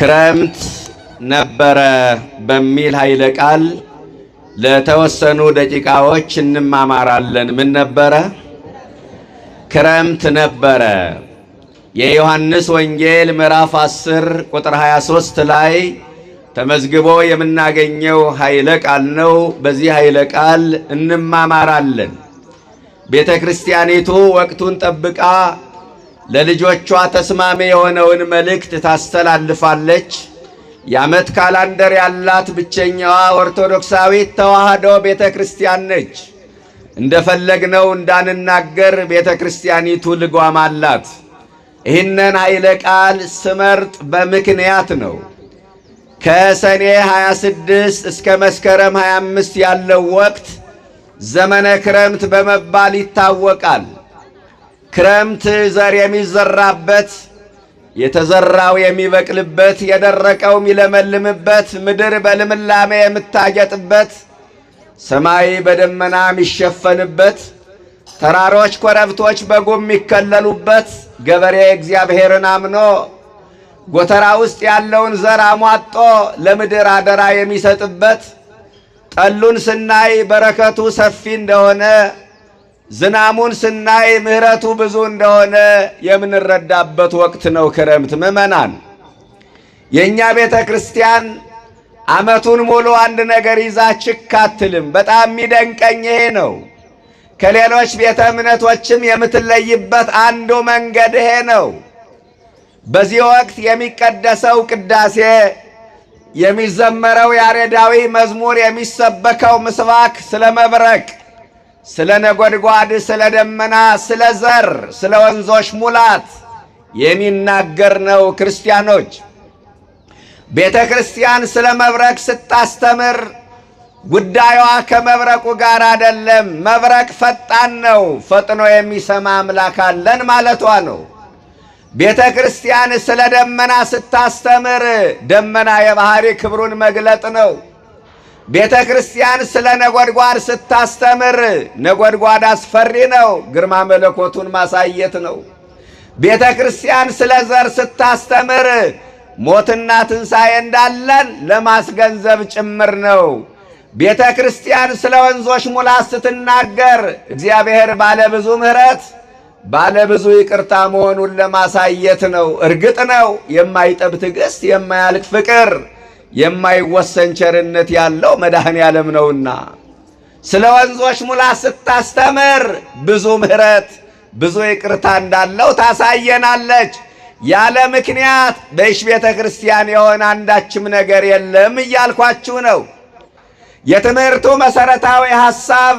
ክረምት ነበረ በሚል ኃይለ ቃል ለተወሰኑ ደቂቃዎች እንማማራለን። ምን ነበረ? ክረምት ነበረ። የዮሐንስ ወንጌል ምዕራፍ 10 ቁጥር 23 ላይ ተመዝግቦ የምናገኘው ኃይለ ቃል ነው። በዚህ ኃይለ ቃል እንማማራለን። ቤተ ክርስቲያኒቱ ወቅቱን ጠብቃ ለልጆቿ ተስማሚ የሆነውን መልእክት ታስተላልፋለች። የዓመት ካላንደር ያላት ብቸኛዋ ኦርቶዶክሳዊት ተዋህዶ ቤተ ክርስቲያን ነች። እንደፈለግነው እንዳንናገር ቤተ ክርስቲያኒቱ ልጓም አላት። ይህንን ኃይለ ቃል ስመርጥ በምክንያት ነው። ከሰኔ 26 እስከ መስከረም 25 ያለው ወቅት ዘመነ ክረምት በመባል ይታወቃል። ክረምት ዘር የሚዘራበት፣ የተዘራው የሚበቅልበት፣ የደረቀው የሚለመልምበት፣ ምድር በልምላሜ የምታጌጥበት፣ ሰማይ በደመና የሚሸፈንበት፣ ተራሮች ኮረብቶች በጉም የሚከለሉበት፣ ገበሬ እግዚአብሔርን አምኖ ጎተራ ውስጥ ያለውን ዘር አሟጦ ለምድር አደራ የሚሰጥበት፣ ጠሉን ስናይ በረከቱ ሰፊ እንደሆነ፣ ዝናሙን ስናይ ምሕረቱ ብዙ እንደሆነ የምንረዳበት ወቅት ነው ክረምት። ምእመናን፣ የእኛ ቤተ ክርስቲያን ዓመቱን ሙሉ አንድ ነገር ይዛ ችክ አትልም። በጣም የሚደንቀኝ ይሄ ነው። ከሌሎች ቤተ እምነቶችም የምትለይበት አንዱ መንገድ ይሄ ነው። በዚህ ወቅት የሚቀደሰው ቅዳሴ፣ የሚዘመረው ያሬዳዊ መዝሙር፣ የሚሰበከው ምስባክ ስለ መብረቅ፣ ስለ ነጎድጓድ፣ ስለ ደመና፣ ስለ ዘር፣ ስለ ወንዞች ሙላት የሚናገር ነው። ክርስቲያኖች፣ ቤተ ክርስቲያን ስለ መብረቅ ስታስተምር ጉዳዩዋ ከመብረቁ ጋር አይደለም። መብረቅ ፈጣን ነው፣ ፈጥኖ የሚሰማ አምላክ አለን ማለቷ ነው። ቤተ ክርስቲያን ስለ ደመና ስታስተምር ደመና የባህሪ ክብሩን መግለጥ ነው። ቤተ ክርስቲያን ስለ ነጎድጓድ ስታስተምር ነጎድጓድ አስፈሪ ነው፣ ግርማ መለኮቱን ማሳየት ነው። ቤተ ክርስቲያን ስለ ዘር ስታስተምር ሞትና ትንሣኤ እንዳለን ለማስገንዘብ ጭምር ነው። ቤተ ክርስቲያን ስለ ወንዞች ሙላት ስትናገር እግዚአብሔር ባለ ብዙ ምሕረት ባለ ብዙ ይቅርታ መሆኑን ለማሳየት ነው። እርግጥ ነው የማይጠብ ትዕግሥት፣ የማያልቅ ፍቅር፣ የማይወሰን ቸርነት ያለው መድኃኔ ዓለም ነውና ስለ ወንዞች ሙላት ስታስተምር ብዙ ምሕረት ብዙ ይቅርታ እንዳለው ታሳየናለች። ያለ ምክንያት በይሽ ቤተ ክርስቲያን የሆነ አንዳችም ነገር የለም እያልኳችሁ ነው። የትምህርቱ መሠረታዊ ሐሳብ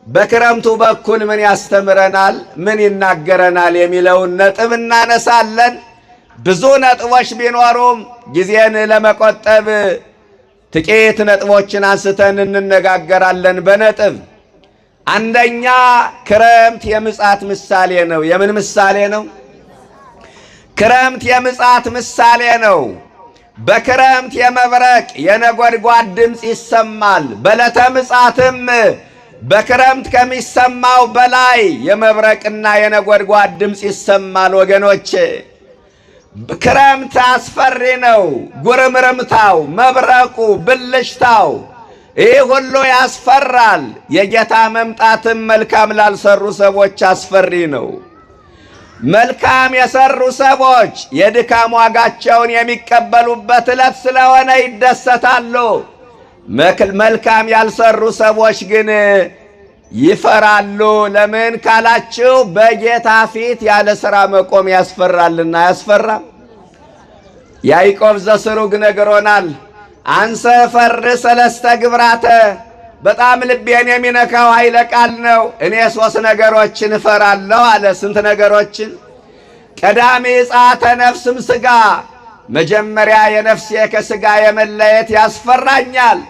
በክረምቱ በኩል ምን ያስተምረናል፣ ምን ይናገረናል የሚለውን ነጥብ እናነሳለን። ብዙ ነጥቦች ቢኖሩም ጊዜን ለመቆጠብ ጥቂት ነጥቦችን አንስተን እንነጋገራለን በነጥብ። አንደኛ፣ ክረምት የምጽአት ምሳሌ ነው። የምን ምሳሌ ነው? ክረምት የምጽአት ምሳሌ ነው። በክረምት የመብረቅ የነጎድጓድ ድምፅ ይሰማል። በዕለተ ምጽአትም በክረምት ከሚሰማው በላይ የመብረቅና የነጎድጓድ ድምፅ ይሰማል። ወገኖቼ፣ ክረምት አስፈሪ ነው። ጉርምርምታው፣ መብረቁ፣ ብልሽታው ይህ ሁሉ ያስፈራል። የጌታ መምጣትም መልካም ላልሰሩ ሰዎች አስፈሪ ነው። መልካም የሰሩ ሰዎች የድካም ዋጋቸውን የሚቀበሉበት ዕለት ስለሆነ ይደሰታሉ። መልካም ያልሰሩ ሰዎች ግን ይፈራሉ። ለምን ካላችሁ በጌታ ፊት ያለ ሥራ መቆም ያስፈራልና። ያስፈራም። ያዕቆብ ዘስሩግ ነግሮናል። አንሰ ፈር ሰለስተ ግብራተ። በጣም ልቤን የሚነካው ኃይለ ቃል ነው። እኔ 3 ነገሮችን እፈራለሁ አለ። ስንት ነገሮችን? ቀዳሚ ጸአተ ነፍስም ሥጋ፣ መጀመሪያ የነፍሴ ከሥጋ የመለየት ያስፈራኛል።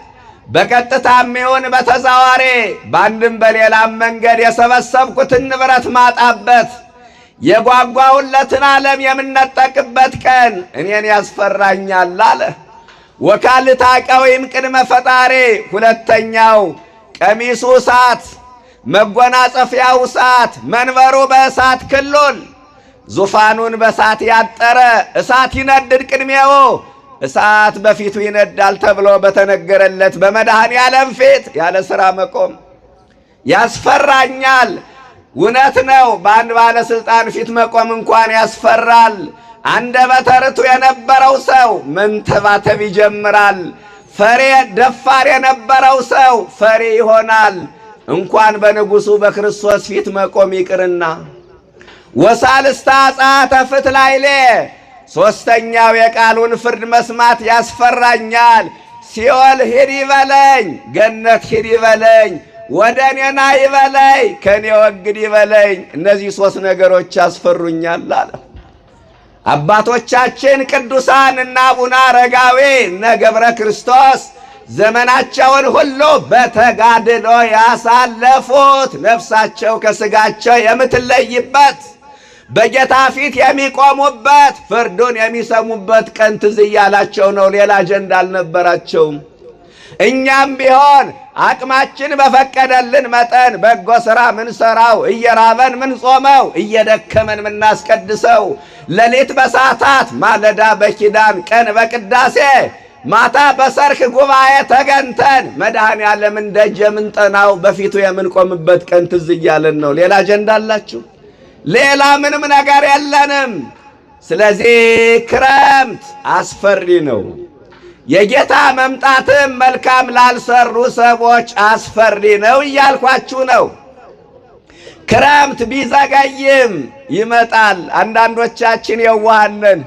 በቀጥታም ይሁን በተዘዋዋሪ በአንድም በሌላም መንገድ የሰበሰብኩትን ንብረት ማጣበት፣ የጓጓሁለትን ዓለም የምነጠቅበት ቀን እኔን ያስፈራኛል አለ። ወካልታቀዊም ቅድመ ፈጣሪ፣ ሁለተኛው ቀሚሱ እሳት መጎናጸፊያው እሳት፣ መንበሩ በእሳት ክልል ዙፋኑን በእሳት ያጠረ እሳት ይነድድ ቅድሜው እሳት በፊቱ ይነዳል ተብሎ በተነገረለት በመድኃኔ ዓለም ፊት ያለ ሥራ መቆም ያስፈራኛል። እውነት ነው። በአንድ ባለሥልጣን ፊት መቆም እንኳን ያስፈራል። አንደበተ ርቱዕ የነበረው ሰው መንተባተብ ይጀምራል። ፈሪ ደፋር የነበረው ሰው ፈሪ ይሆናል። እንኳን በንጉሡ በክርስቶስ ፊት መቆም ይቅርና ወሳልስታ ጸአተ ፍትሕ ላዕሌ ሦስተኛው የቃሉን ፍርድ መስማት ያስፈራኛል። ሲኦል ሂድ ይበለኝ፣ ገነት ሂድ ይበለኝ፣ ወደ እኔ ና ይበለኝ፣ ከእኔ ወግድ ይበለኝ። እነዚህ ሦስት ነገሮች ያስፈሩኛል አለ። አባቶቻችን ቅዱሳን እና አቡነ አረጋዊ እነ ገብረ ክርስቶስ ዘመናቸውን ሁሉ በተጋድሎ ያሳለፉት ነፍሳቸው ከሥጋቸው የምትለይበት በጌታ ፊት የሚቆሙበት ፍርዱን የሚሰሙበት ቀን ትዝ እያላቸው ነው። ሌላ አጀንዳ አልነበራቸውም። እኛም ቢሆን አቅማችን በፈቀደልን መጠን በጎ ሥራ ምንሰራው፣ እየራበን ምንጾመው፣ እየደከመን ምናስቀድሰው፣ ሌሊት በሰዓታት ማለዳ በኪዳን ቀን በቅዳሴ ማታ በሰርክ ጉባኤ ተገንተን መድኃኔ ዓለምን ደጅ የምንጠናው በፊቱ የምንቆምበት ቀን ትዝ እያለን ነው። ሌላ አጀንዳ አላችሁ? ሌላ ምንም ነገር የለንም። ስለዚህ ክረምት አስፈሪ ነው። የጌታ መምጣትም መልካም ላልሰሩ ሰዎች አስፈሪ ነው እያልኳችሁ ነው። ክረምት ቢዘገይም ይመጣል። አንዳንዶቻችን የዋሃንን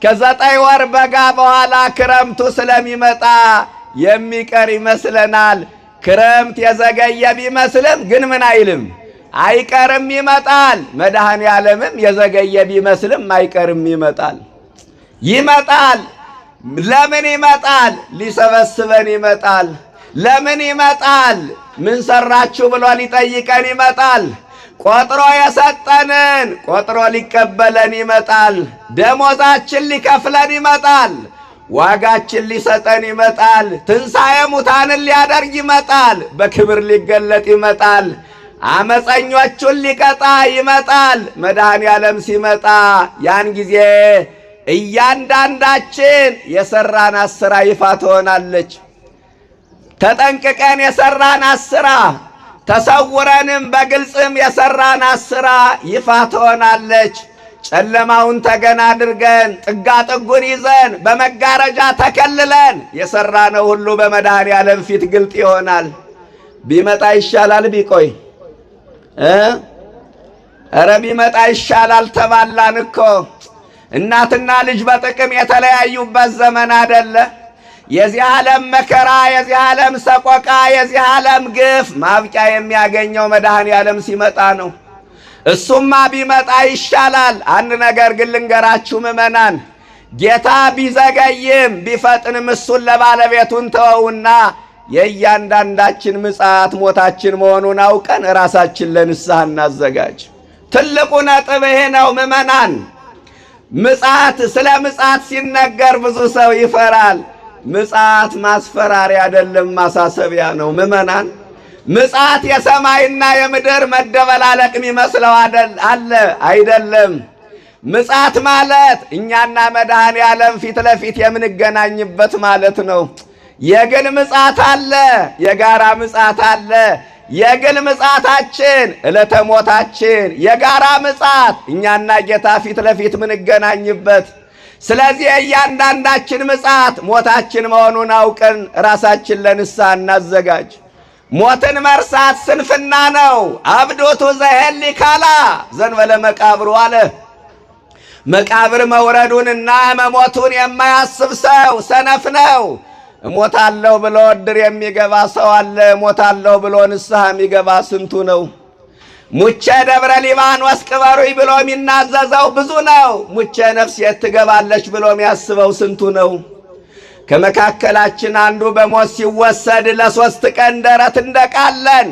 ከ9 ወር በጋ በኋላ ክረምቱ ስለሚመጣ የሚቀር ይመስለናል። ክረምት የዘገየ ቢመስልም ግን ምን አይልም አይቀርም፣ ይመጣል። መድኃኔ ዓለምም የዘገየ ቢመስልም አይቀርም፣ ይመጣል። ይመጣል። ለምን ይመጣል? ሊሰበስበን ይመጣል። ለምን ይመጣል? ምን ሰራችሁ ብሎ ሊጠይቀን ይመጣል። ቆጥሮ የሰጠንን ቆጥሮ ሊቀበለን ይመጣል። ደሞዛችን ሊከፍለን ይመጣል። ዋጋችን ሊሰጠን ይመጣል። ትንሣኤ ሙታንን ሊያደርግ ይመጣል። በክብር ሊገለጥ ይመጣል። አመፀኞቹን ሊቀጣ ይመጣል። መድኃኔ ዓለም ሲመጣ ያን ጊዜ እያንዳንዳችን የሰራናት ሥራ ይፋ ትሆናለች። ተጠንቅቀን የሰራናት ሥራ፣ ተሰውረንም በግልጽም የሰራናት ሥራ ይፋ ትሆናለች። ጨለማውን ተገን አድርገን ጥጋ ጥጉን ይዘን በመጋረጃ ተከልለን የሰራነው ሁሉ በመድኃኔ ዓለም ፊት ግልጥ ይሆናል። ቢመጣ ይሻላል ቢቆይ ኧረ ቢመጣ ይሻላል ተባላን እኮ። እናትና ልጅ በጥቅም የተለያዩበት ዘመን አይደለ? የዚህ ዓለም መከራ፣ የዚህ ዓለም ሰቆቃ፣ የዚህ ዓለም ግፍ ማብቂያ የሚያገኘው መድኃኔ ዓለም ሲመጣ ነው። እሱማ ቢመጣ ይሻላል። አንድ ነገር ግን ልንገራችሁ ምእመናን፣ ጌታ ቢዘገይም ቢፈጥንም እሱን ለባለቤቱን ተወውና የእያንዳንዳችን ምጽአት ሞታችን መሆኑን አውቀን ራሳችን ለንስሐ እናዘጋጅ። ትልቁ ነጥብ ይሄ ነው ምእመናን። ምጽአት ስለ ምጽአት ሲነገር ብዙ ሰው ይፈራል። ምጽአት ማስፈራሪያ አይደለም፣ ማሳሰቢያ ነው ምእመናን። ምጽአት የሰማይና የምድር መደበላለቅ የሚመስለው አለ አይደለም። ምጽአት ማለት እኛና መድኃኔ ዓለም ፊት ለፊት የምንገናኝበት ማለት ነው። የግል ምጽአት አለ፣ የጋራ ምጽአት አለ። የግል ምጽአታችን ዕለተ ሞታችን፣ የጋራ ምጽአት እኛና ጌታ ፊት ለፊት ምንገናኝበት። ስለዚህ እያንዳንዳችን ምጽአት ሞታችን መሆኑን አውቀን ራሳችን ለንስሐ እናዘጋጅ። ሞትን መርሳት ስንፍና ነው። አብዶቱ ዘሄሊ ካላ ዘንበለ መቃብሩ አለ። መቃብር መውረዱንና መሞቱን የማያስብ ሰው ሰነፍ ነው። እሞታለሁ ብሎ ዕድር የሚገባ ሰው አለ። እሞታለሁ ብሎ ንስሐ የሚገባ ስንቱ ነው? ሙቼ ደብረ ሊባኖስ ቅበሩኝ ብሎ የሚናዘዘው ብዙ ነው። ሙቼ ነፍስ የት ትገባለች ብሎ የሚያስበው ስንቱ ነው? ከመካከላችን አንዱ በሞት ሲወሰድ ለ3 ቀን ደረት እንደቃለን፣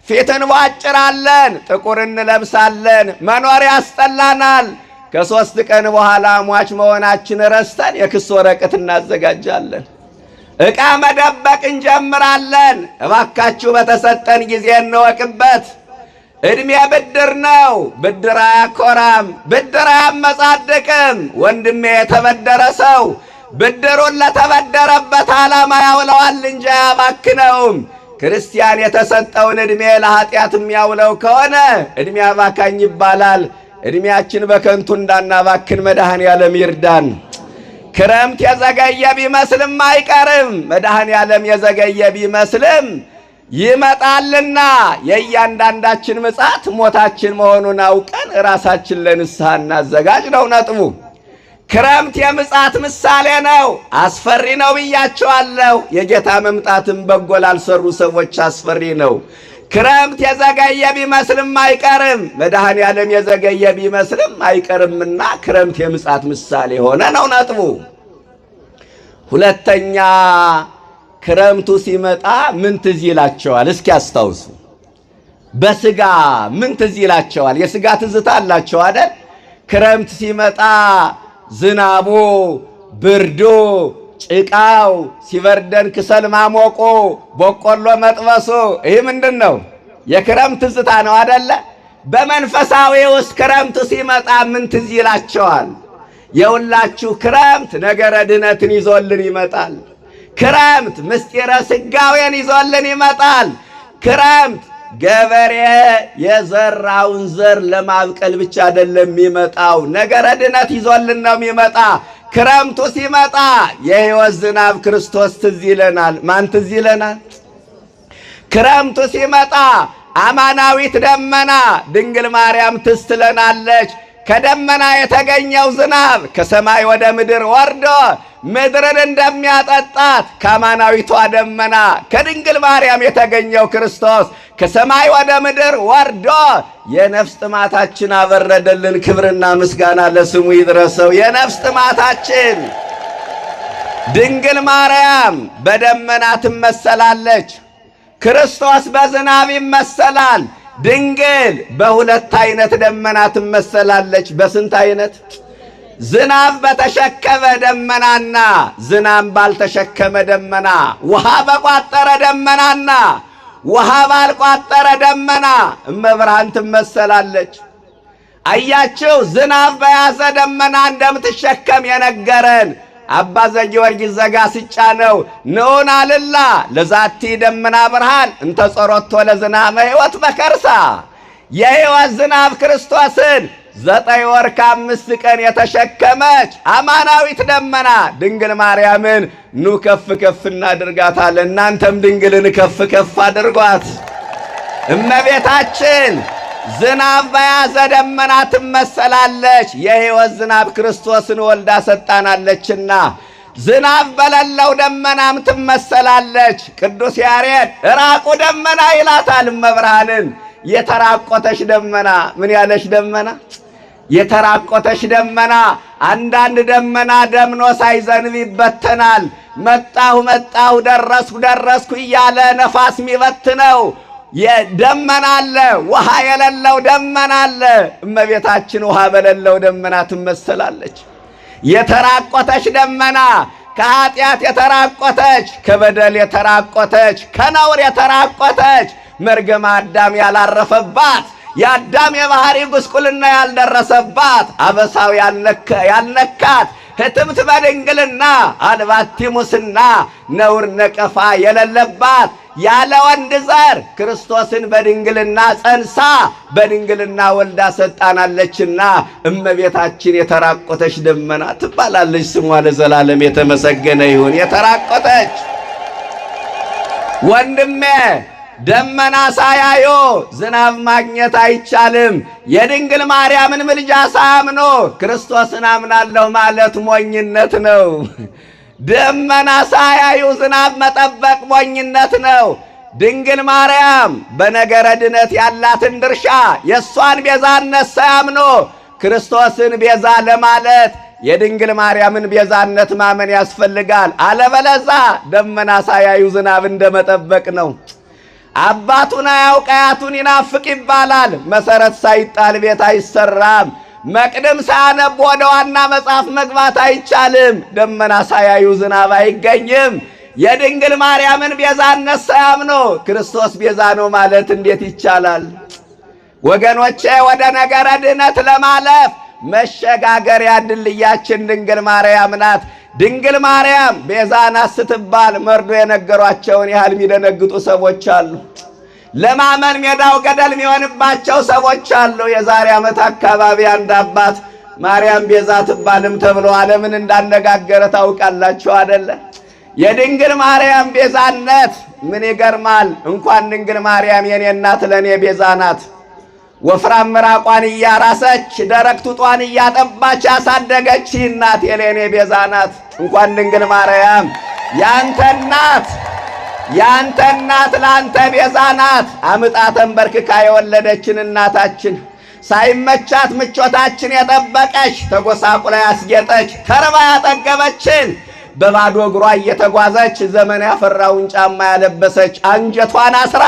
ፊት እንቧጭራለን፣ ጥቁር እንለብሳለን፣ መኖር ያስጠላናል። ከ3 ቀን በኋላ ሟች መሆናችን ረስተን የክስ ወረቀት እናዘጋጃለን። ዕቃ መደበቅ እንጀምራለን። እባካችሁ በተሰጠን ጊዜ እንወቅበት። ዕድሜ ብድር ነው። ብድር አያኮራም፣ ብድር አያመጻድቅም። ወንድሜ የተበደረ ሰው ብድሩን ለተበደረበት ዓላማ ያውለዋል እንጂ አያባክነውም። ክርስቲያን የተሰጠውን ዕድሜ ለኃጢአት የሚያውለው ከሆነ ዕድሜ አባካኝ ይባላል። ዕድሜያችን በከንቱ እንዳናባክን መድኃኔዓለም ይርዳን። ክረምት የዘገየ ቢመስልም አይቀርም፣ መድኃኔዓለም የዘገየ ቢመስልም ይመጣልና የእያንዳንዳችን ምጽአት ሞታችን መሆኑን አውቀን ራሳችን ለንስሐ እናዘጋጅ ነው ነጥቡ። ክረምት የምጽአት ምሳሌ ነው። አስፈሪ ነው ብያቸዋለሁ። የጌታ መምጣትም በጎ ላልሰሩ ሰዎች አስፈሪ ነው። ክረምት የዘገየ ቢመስልም አይቀርም፣ መድኃኔዓለም የዘገየ ቢመስልም አይቀርምና ክረምት የምጽአት ምሳሌ ሆነ ነው ነጥቡ። ሁለተኛ ክረምቱ ሲመጣ ምን ትዝ ይላቸዋል? እስኪ አስታውሱ። በስጋ ምን ትዝ ይላቸዋል? የስጋ ትዝታ አላቸው አይደል? ክረምት ሲመጣ ዝናቡ፣ ብርዱ፣ ጭቃው፣ ሲበርደን ክሰል ማሞቁ፣ በቆሎ መጥበሱ፣ ይህ ምንድን ነው? የክረምት ትዝታ ነው አይደለ? በመንፈሳዊ ውስጥ ክረምቱ ሲመጣ ምን ትዝ ይላቸዋል? የሁላችሁ ክረምት ነገረ ድነትን ይዞልን ይመጣል። ክረምት ምስጢረ ስጋዌን ይዞልን ይመጣል። ክረምት ገበሬ የዘራውን ዘር ለማብቀል ብቻ አይደለም የሚመጣው፣ ነገረ ድነት ይዞልን ነው የሚመጣ። ክረምቱ ሲመጣ የሕይወት ዝናብ ክርስቶስ ትዝ ይለናል። ማን ትዝ ይለናል? ክረምቱ ሲመጣ አማናዊት ደመና ድንግል ማርያም ትዝ ትለናለች። ከደመና የተገኘው ዝናብ ከሰማይ ወደ ምድር ወርዶ ምድርን እንደሚያጠጣት ከአማናዊቷ ደመና ከድንግል ማርያም የተገኘው ክርስቶስ ከሰማይ ወደ ምድር ወርዶ የነፍስ ጥማታችን አበረደልን። ክብርና ምስጋና ለስሙ ይድረሰው። የነፍስ ጥማታችን ድንግል ማርያም በደመና ትመሰላለች፣ ክርስቶስ በዝናብ ይመሰላል። ድንግል በሁለት አይነት ደመና ትመሰላለች። በስንት አይነት? ዝናብ በተሸከመ ደመናና ዝናብ ባልተሸከመ ደመና፣ ውሃ በቋጠረ ደመናና ውሃ ባልቋጠረ ደመና እመብርሃን ትመሰላለች። አያችሁ፣ ዝናብ በያዘ ደመና እንደምትሸከም የነገረን አባ ዘጊዮርጊስ ዘጋስጫ ነው። ንዑን አልላ ለዛቲ ደመና ብርሃን እንተ ጸሮቶ ለዝናመ ሕይወት በከርሳ። የሕይወት ዝናብ ክርስቶስን 9 ወር ከ5 ቀን የተሸከመች አማናዊት ደመና ድንግል ማርያምን ኑ ከፍ ከፍ እናድርጋታል። እናንተም ድንግልን ከፍ ከፍ አድርጓት። እመቤታችን ዝናብ በያዘ ደመና ትመሰላለች። የሕይወት ዝናብ ክርስቶስን ወልዳ ሰጣናለችና ዝናብ በሌለው ደመናም ትመሰላለች። ቅዱስ ያሬድ ራቁ ደመና ይላታል እመብርሃንን። የተራቆተች ደመና። ምን ያለች ደመና? የተራቆተች ደመና። አንዳንድ ደመና ደምኖ ሳይዘንብ ይበተናል። መጣሁ መጣሁ ደረስኩ ደረስኩ እያለ ነፋስ የሚበትነው የደመና አለ። ውሃ የሌለው ደመና አለ። እመቤታችን ውሃ በሌለው ደመና ትመሰላለች። የተራቆተች ደመና፣ ከኃጢአት የተራቆተች፣ ከበደል የተራቆተች፣ ከነውር የተራቆተች፣ መርገመ አዳም ያላረፈባት፣ የአዳም የባህሪ ጉስቁልና ያልደረሰባት፣ አበሳው ያልነካት፣ ህትምት በድንግልና አልባቲ ሙስና፣ ነውር ነቀፋ የሌለባት፣ ያለ ወንድ ዘር ክርስቶስን በድንግልና ጸንሳ በድንግልና ወልዳ ሰጣናለችና እመቤታችን የተራቆተች ደመና ትባላለች። ስሟ ለዘላለም የተመሰገነ ይሁን። የተራቆተች ወንድሜ፣ ደመና ሳያዩ ዝናብ ማግኘት አይቻልም። የድንግል ማርያምን ምልጃ ሳያምኖ ክርስቶስን አምናለሁ ማለት ሞኝነት ነው። ደመና ሳያዩ ዝናብ መጠበቅ ሞኝነት ነው። ድንግል ማርያም በነገረ ድነት ያላትን ድርሻ የእሷን ቤዛነት ሳያምኖ ክርስቶስን ቤዛ ለማለት የድንግል ማርያምን ቤዛነት ማመን ያስፈልጋል። አለበለዛ ደመና ሳያዩ ዝናብ እንደመጠበቅ ነው። አባቱን አያውቅ አያቱን ይናፍቅ ይባላል። መሰረት ሳይጣል ቤት አይሰራም። መቅደም ሳያነብ ወደ ዋና መጽሐፍ መግባት አይቻልም። ደመና ሳያዩ ዝናብ አይገኝም። የድንግል ማርያምን ቤዛነት ሳያምኖ ክርስቶስ ቤዛ ነው ማለት እንዴት ይቻላል? ወገኖቼ፣ ወደ ነገረ ድነት ለማለፍ መሸጋገሪያ ድልድያችን ድንግል ማርያም ናት። ድንግል ማርያም ቤዛ ናት ስትባል መርዶ የነገሯቸውን ያህል የሚደነግጡ ሰዎች አሉ። ለማመን ሜዳው ገደል የሚሆንባቸው ሰዎች አሉ። የዛሬ ዓመት አካባቢ አንድ አባት ማርያም ቤዛ ትባልም ተብሎ ዓለምን እንዳነጋገረ ታውቃላችሁ አይደለ? የድንግል ማርያም ቤዛነት ምን ይገርማል! እንኳን ድንግል ማርያም የኔ እናት ለኔ ቤዛ ናት። ወፍራም ምራቋን እያራሰች ደረቅ ጡጧን እያጠባች ያሳደገች እናት የኔ ቤዛ ናት። እንኳን ድንግል ማርያም ያንተ እናት ላንተ ቤዛ ናት። አምጣ ተንበርክካ የወለደችን እናታችን ሳይመቻት ምቾታችን የጠበቀች ተጎሳቁላ ያስጌጠች ተርባ ያጠገበችን በባዶ እግሯ እየተጓዘች ዘመን ያፈራውን ጫማ ያለበሰች አንጀቷን አስራ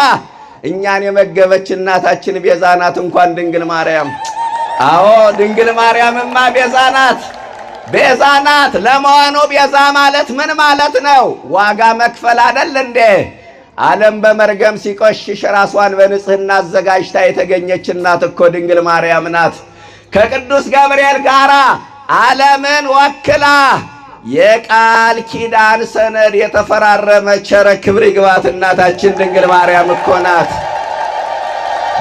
እኛን የመገበች እናታችን ቤዛ ናት። እንኳን ድንግል ማርያም። አዎ ድንግል ማርያምማ ቤዛ ናት፣ ቤዛ ናት። ለመሆኑ ቤዛ ማለት ምን ማለት ነው? ዋጋ መክፈል አይደል እንዴ? ዓለም በመርገም ሲቆሽሽ ራሷን በንጽህና አዘጋጅታ የተገኘች እናት እኮ ድንግል ማርያም ናት። ከቅዱስ ገብርኤል ጋር ዓለምን ወክላ የቃል ኪዳን ሰነድ የተፈራረመች ቸረ ክብር ይግባት እናታችን ድንግል ማርያም እኮ ናት።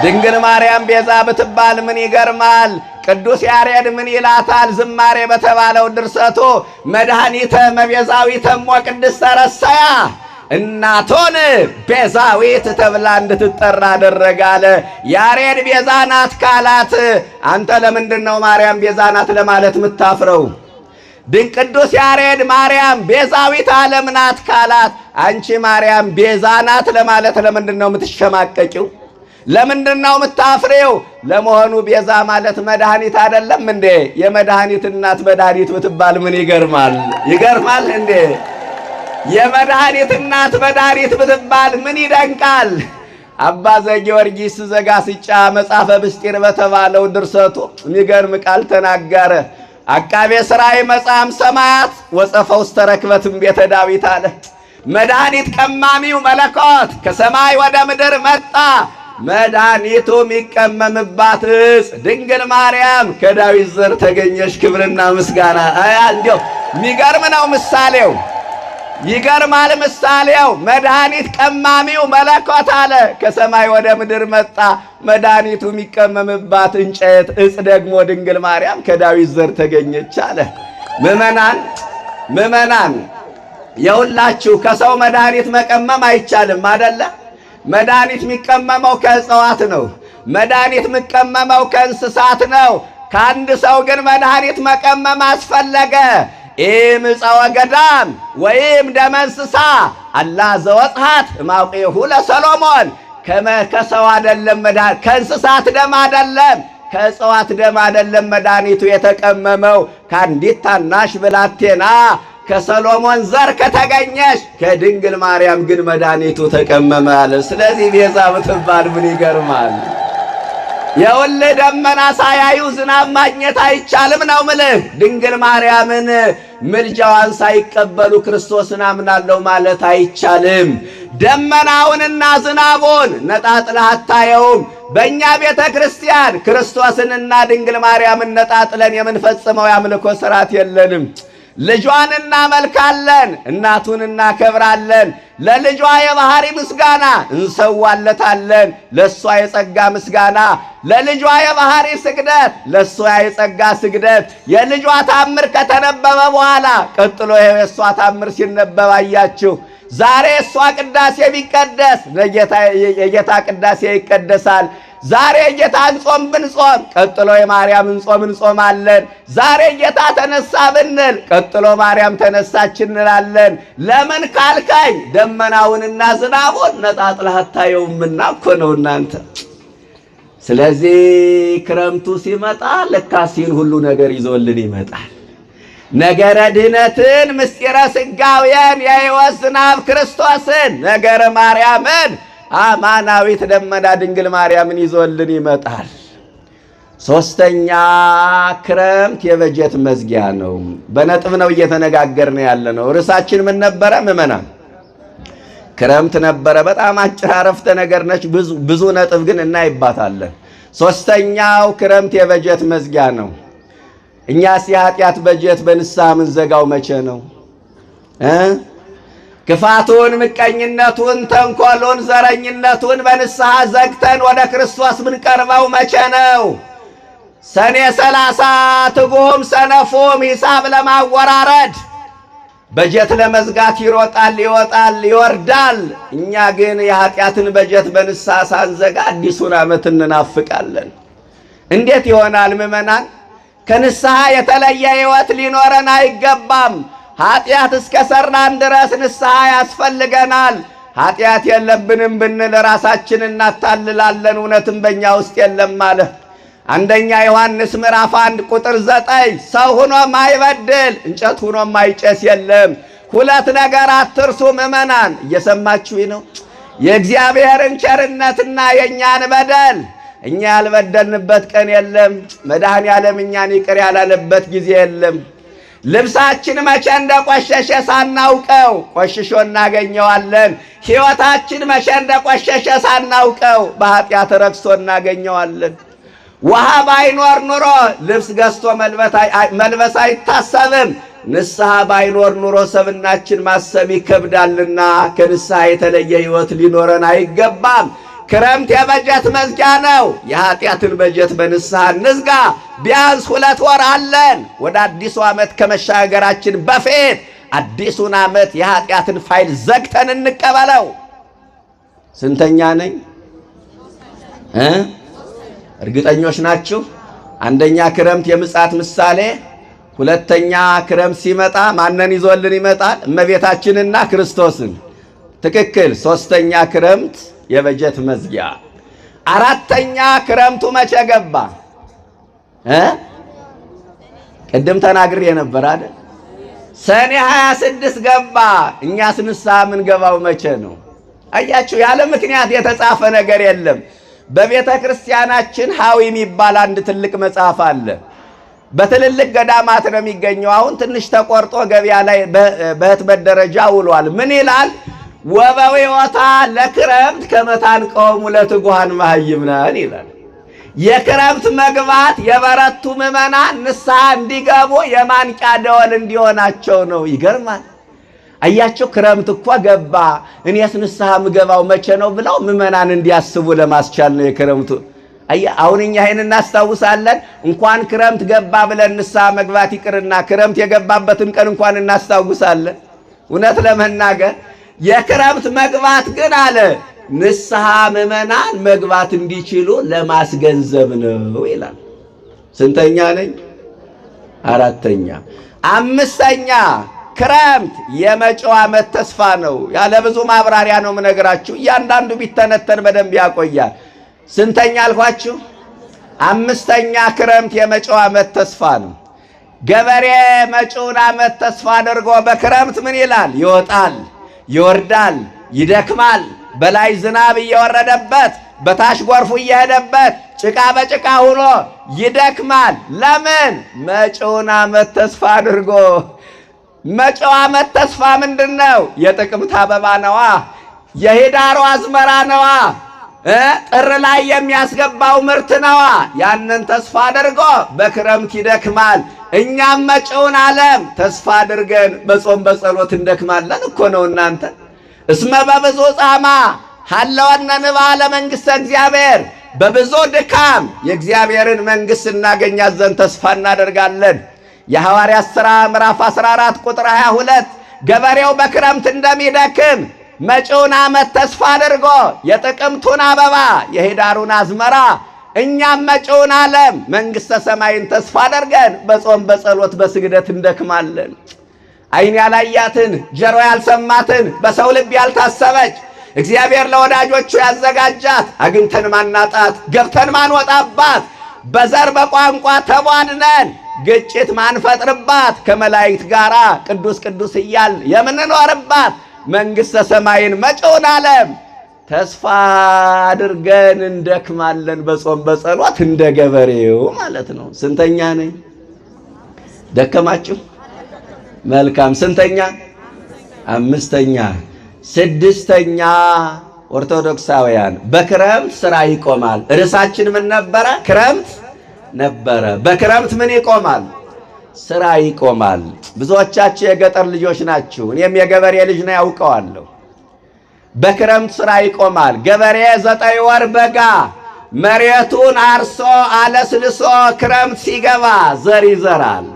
ድንግል ማርያም ቤዛ ብትባል ምን ይገርማል! ቅዱስ ያሬድ ምን ይላታል? ዝማሬ በተባለው ድርሰቱ መድኃኒተ መቤዛዊተ ወቅድስተ ረሰያ እናቶን ቤዛዊት ተብላ እንድትጠራ አደረጋለ። ያሬድ ቤዛ ናት ካላት አንተ ለምንድነው ማርያም ቤዛ ናት ለማለት የምታፍረው? ድንቅ ቅዱስ ያሬድ ማርያም ቤዛዊት ዓለም ናት ካላት አንቺ ማርያም ቤዛ ናት ለማለት ለምንድነው የምትሸማቀቂው? ለምንድነው የምታፍሬው? ለመሆኑ ቤዛ ማለት መድኃኒት አይደለም እንዴ? የመድኃኒት እናት መድኃኒት ብትባል ምን ይገርማል? ይገርማል እንዴ? የመድኃኒት እናት መድኃኒት ብትባል ምን ይደንቃል? አባ ዘጊዮርጊስ ዘጋስጫ መጽሐፈ ምስጢር በተባለው ድርሰቱ የሚገርም ቃል ተናገረ። አቃቤ ሥራይ መጽሐም ሰማያት ወጸፈው ውስተ ረክበትም ቤተ ዳዊት አለ። መድኃኒት ቀማሚው መለኮት ከሰማይ ወደ ምድር መጣ። መድኃኒቱ የሚቀመምባት ዕፅ ድንግል ማርያም ከዳዊት ዘር ተገኘች። ክብርና ምስጋና እንዲያው የሚገርም ነው ምሳሌው፣ ይገርማል ምሳሌው። መድኃኒት ቀማሚው መለኮት አለ ከሰማይ ወደ ምድር መጣ። መድኃኒቱ የሚቀመምባት እንጨት ዕፅ ደግሞ ድንግል ማርያም ከዳዊት ዘር ተገኘች አለ። ምእመናን የሁላችሁ ከሰው መድኃኒት መቀመም አይቻልም አደለ? መድኃኒት የሚቀመመው ከእጽዋት ነው። መድኃኒት የሚቀመመው ከእንስሳት ነው። ከአንድ ሰው ግን መድኃኒት መቀመም አስፈለገ። ኢም ዕፀ ወገዳም ወይም ደመ እንስሳ አላ ዘወጽሐት እማውቄሁ ለሰሎሞን ከሰው አይደለም ከእንስሳት ደም አይደለም ከእጽዋት ደም አይደለም መድኃኒቱ የተቀመመው ከአንዲት ታናሽ ብላቴና ከሰሎሞን ዘር ከተገኘች ከድንግል ማርያም ግን መድኃኒቱ ተቀመመ አለ። ስለዚህ ቤዛ ብትባል ምን ይገርማል? የውልህ ደመና ሳያዩ ዝናብ ማግኘት አይቻልም ነው ምልህ። ድንግል ማርያምን ምልጃዋን ሳይቀበሉ ክርስቶስን አምናለሁ ማለት አይቻልም። ደመናውንና ዝናቡን ነጣጥለህ አታየውም። በእኛ ቤተ ክርስቲያን ክርስቶስንና ድንግል ማርያምን ነጣጥለን የምንፈጽመው የአምልኮ ሥርዓት የለንም። ልጇን እናመልካለን፣ እናቱን እናከብራለን። ለልጇ የባህሪ ምስጋና እንሰዋለታለን፣ ለሷ የጸጋ ምስጋና። ለልጇ የባህሪ ስግደት፣ ለሷ የጸጋ ስግደት። የልጇ ታምር ከተነበበ በኋላ ቀጥሎ የሷ ታምር ሲነበብ አያችሁ። ዛሬ እሷ ቅዳሴ ቢቀደስ የጌታ ቅዳሴ ይቀደሳል። ዛሬ ጌታን ጾም ብንጾም ቀጥሎ የማርያምን ጾም እንጾማለን። ዛሬ ጌታ ተነሳ ብንል ቀጥሎ ማርያም ተነሳች እንላለን። ለምን ካልካኝ ደመናውንና ዝናቡን ነጣጥለህ አታየውምና እኮ ነው እናንተ። ስለዚህ ክረምቱ ሲመጣ ለካሲን ሁሉ ነገር ይዞልን ይመጣል። ነገረ ድህነትን ምስጢረ ስጋውያን የሕይወት ዝናብ ክርስቶስን ነገረ ማርያምን አማናዊት ደመና ድንግል ማርያምን ይዞልን ይመጣል። ሶስተኛ ክረምት የበጀት መዝጊያ ነው። በነጥብ ነው እየተነጋገርን ያለነው። ርዕሳችን ምን ነበረ ምእመናን? ክረምት ነበረ። በጣም አጭር አረፍተ ነገር ነች፣ ብዙ ነጥብ ግን እናይባታለን። ሶስተኛው ክረምት የበጀት መዝጊያ ነው። እኛስ የኃጢአት በጀት በንስሐ ምንዘጋው መቼ ነው? ክፋቱን፣ ምቀኝነቱን፣ ተንኮሉን፣ ዘረኝነቱን በንስሐ ዘግተን ወደ ክርስቶስ ምንቀርበው መቼ ነው? ሰኔ 30 ትጉም ሰነፉም ሂሳብ ለማወራረድ በጀት ለመዝጋት ይሮጣል፣ ይወጣል፣ ይወርዳል። እኛ ግን የኃጢአትን በጀት በንስሐ ሳንዘጋ አዲሱን ዓመት እንናፍቃለን። እንዴት ይሆናል ምእመናን? ከንስሐ የተለየ ሕይወት ሊኖረን አይገባም። ኃጢአት እስከ ሠራን ድረስ ንስሐ ያስፈልገናል። ኃጢአት የለብንም ብንል ራሳችን እናታልላለን፣ እውነትም በእኛ ውስጥ የለም አለ። አንደኛ ዮሐንስ ምዕራፍ 1 ቁጥር 9 ሰው ሆኖ ማይበድል እንጨት ሆኖ ማይጨስ የለም። ሁለት ነገር አትርሱ ምእመናን። እየሰማችሁኝ ነው? የእግዚአብሔርን ቸርነትና የእኛን በደል። እኛ ያልበደልንበት ቀን የለም። መድኃኔ ዓለም እኛን ይቅር ያላለበት ጊዜ የለም። ልብሳችን መቼ እንደቆሸሸ ሳናውቀው ቆሽሾ እናገኘዋለን። ሕይወታችን መቼ እንደቆሸሸ ሳናውቀው በኃጢአት ረክሶ እናገኘዋለን። ውሃ ባይኖር ኑሮ ልብስ ገዝቶ መልበስ አይታሰብም። ንስሐ ባይኖር ኑሮ ሰብናችን ማሰብ ይከብዳልና ከንስሐ የተለየ ሕይወት ሊኖረን አይገባም። ክረምት የበጀት መዝጊያ ነው። የኃጢአትን በጀት በንስሐ እንዝጋ። ቢያንስ 2 ወር አለን። ወደ አዲሱ ዓመት ከመሻገራችን በፊት አዲሱን ዓመት የኃጢአትን ፋይል ዘግተን እንቀበለው። ስንተኛ ነኝ? እርግጠኞች ናችሁ? አንደኛ ክረምት የምጽአት ምሳሌ፣ ሁለተኛ ክረምት ሲመጣ ማንን ይዞልን ይመጣል? እመቤታችንና ክርስቶስን። ትክክል። ሶስተኛ ክረምት የበጀት መዝጊያ። አራተኛ ክረምቱ መቼ ገባ? ቅድም ተናግሬ ነበር አይደል? ሰኔ 26 ገባ። እኛስ ንስሐ የምንገባው መቼ ነው? አያችሁ፣ ያለ ምክንያት የተጻፈ ነገር የለም። በቤተ ክርስቲያናችን ሐዊ የሚባል አንድ ትልቅ መጽሐፍ አለ። በትልልቅ ገዳማት ነው የሚገኘው። አሁን ትንሽ ተቆርጦ ገበያ ላይ በህትመት ደረጃ ውሏል። ምን ይላል? ወበዊወታ ለክረምት ከመታን ቀወሙ ለትጉሃን መሃይምናን ይላል። የክረምት መግባት የበረቱ ምዕመናን ንስሐ እንዲገቡ የማንቂያ ደወል እንዲሆናቸው ነው። ይገርማል። አያቸው፣ ክረምት እኮ ገባ፣ እኔስ ንስሐ ምገባው መቼ ነው ብለው ምዕመናን እንዲያስቡ ለማስቻል ነው የክረምቱ። አሁን እኛ ይሄን እናስታውሳለን። እንኳን ክረምት ገባ ብለን ንስሐ መግባት ይቅርና ክረምት የገባበትን ቀን እንኳን እናስታውሳለን። እውነት ለመናገር የክረምት መግባት ግን አለ ንስሐ ምዕመናን መግባት እንዲችሉ ለማስገንዘብ ነው ይላል። ስንተኛ ነኝ? አራተኛ። አምስተኛ ክረምት የመጪው ዓመት ተስፋ ነው። ያለ ብዙ ማብራሪያ ነው የምነግራችሁ። እያንዳንዱ ቢተነተን በደንብ ያቆያል። ስንተኛ አልኳችሁ? አምስተኛ ክረምት የመጪው ዓመት ተስፋ ነው። ገበሬ መጪውን ዓመት ተስፋ አድርጎ በክረምት ምን ይላል? ይወጣል፣ ይወርዳል፣ ይደክማል። በላይ ዝናብ እየወረደበት በታች ጎርፉ እየሄደበት ጭቃ በጭቃ ሆኖ ይደክማል። ለምን? መጪውን ዓመት ተስፋ አድርጎ። መጪው ዓመት ተስፋ ምንድነው? የጥቅምት አበባ ነዋ፣ የህዳሩ አዝመራ ነዋ፣ ጥር ላይ የሚያስገባው ምርት ነዋ። ያንን ተስፋ አድርጎ በክረምት ይደክማል። እኛም መጪውን ዓለም ተስፋ አድርገን በጾም በጸሎት እንደክማለን እኮ ነው እናንተ። እስመ በብዙ ጻማ ሀለወነ ንብአ ለመንግሥተ እግዚአብሔር፣ በብዙ ድካም የእግዚአብሔርን መንግሥት እናገኛት ዘንድ ተስፋ እናደርጋለን። የሐዋርያት ሥራ ምዕራፍ 14 ቁጥር 22 ገበሬው በክረምት እንደሚደክም መጪውን ዓመት ተስፋ አድርጎ የጥቅምቱን አበባ የህዳሩን አዝመራ እኛም መጪውን ዓለም መንግሥተ ሰማይን ተስፋ አድርገን በጾም በጸሎት በስግደት እንደክማለን። ዓይን ያላያትን ጆሮ ያልሰማትን በሰው ልብ ያልታሰበች እግዚአብሔር ለወዳጆቹ ያዘጋጃት አግኝተን ማናጣት ገብተን ማንወጣባት በዘር በቋንቋ ተቧድነን ግጭት ማንፈጥርባት ከመላእክት ጋራ ቅዱስ ቅዱስ እያል የምንኖርባት መንግሥተ ሰማይን መጪውን ዓለም ተስፋ አድርገን እንደክማለን በጾም በጸሎት እንደ ገበሬው ማለት ነው። ስንተኛ ነኝ? ደከማችሁ? መልካም። ስንተኛ? አምስተኛ። ስድስተኛ ኦርቶዶክሳውያን በክረምት ስራ ይቆማል። ርዕሳችን ምን ነበረ? ክረምት ነበረ። በክረምት ምን ይቆማል? ስራ ይቆማል። ብዙዎቻችሁ የገጠር ልጆች ናችሁ። እኔም የገበሬ ልጅ ነው ያውቀዋለሁ። በክረምት ስራ ይቆማል። ገበሬ 9 ወር በጋ መሬቱን አርሶ አለስልሶ ክረምት ሲገባ ዘር ይዘራል።